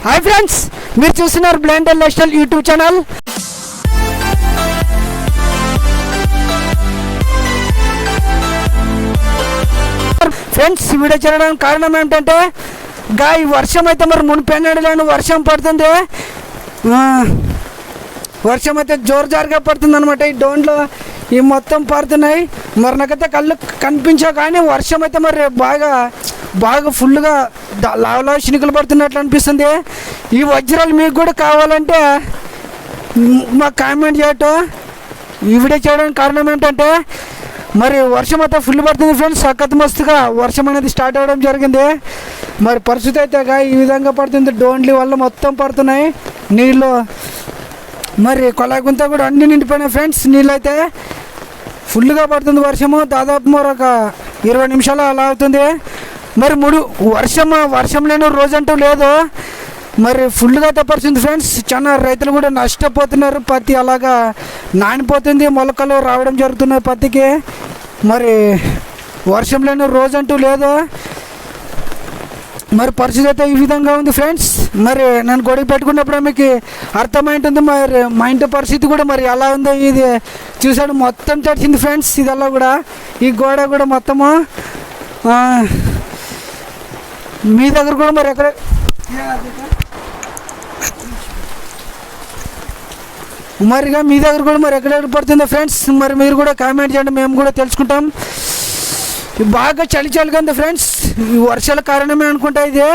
Hi friends, మీరు చూస్తున్నారు blind and life style YouTube channel. Friends, ఈ వీడియో చేయడానికి కారణం ఏంటంటే ఈ వర్షం అయితే మరి మునిపెన్నడలేని వర్షం పడుతుంది. వర్షం అయితే జోరుగా పడుతుంది అనమాట. ఈ డోన్లో ఈ మొత్తం పడుతున్నాయి. మరి నాకైతే కళ్ళు కనిపించావు కానీ వర్షం అయితే మరి బాగా ఫుల్గా లావలా చినుకులు పడుతున్నట్లు అనిపిస్తుంది. ఈ వజ్రాలు మీకు కూడా కావాలంటే మాకు కామెంట్ చేయటం. ఈ వీడియో చేయడానికి కారణం ఏంటంటే మరి వర్షం అయితే ఫుల్ పడుతుంది ఫ్రెండ్స్. సఖత్ మస్తుగా వర్షం అనేది స్టార్ట్ అవ్వడం జరిగింది. మరి పరిస్థితి అయితే ఈ విధంగా పడుతుంది. డోన్లీ వల్ల మొత్తం పడుతున్నాయి నీళ్ళు. మరి కొలాగుంతా కూడా అన్ని నిండిపోయినాయి ఫ్రెండ్స్. నీళ్ళు అయితే ఫుల్గా పడుతుంది వర్షము. దాదాపు మరి ఒక 20 నిమిషాలు అలా అవుతుంది. మరి వర్షం లేని రోజంటూ లేదు. మరి ఫుల్గా అయితే పడుతుంది ఫ్రెండ్స్. చాలా రైతులు కూడా నష్టపోతున్నారు. పత్తి అలాగా నానిపోతుంది, మొలకలు రావడం జరుగుతున్నాయి పత్తికి. మరి వర్షం లేని రోజంటూ లేదు. మరి పరిస్థితి అయితే ఈ విధంగా ఉంది ఫ్రెండ్స్. మరి నేను గొడవ పెట్టుకున్నప్పుడు మీకు అర్థమైంటుంది మరి మా ఇంటి పరిస్థితి కూడా మరి ఎలా ఉందో. ఇది చూసాడు మొత్తం తడిచింది ఫ్రెండ్స్. ఇదల్లా కూడా ఈ గోడ కూడా మొత్తము. మీ దగ్గర కూడా మరి ఎక్కడ మీ దగ్గర కూడా మరి ఎక్కడెక్కడ పడుతుందో ఫ్రెండ్స్. మరి మీరు కూడా కామెంట్ చేయండి, మేము కూడా తెలుసుకుంటాం. బాగా చలిగా ఉంది ఫ్రెండ్స్. ఈ వర్షాల కారణమే అనుకుంటా ఇది.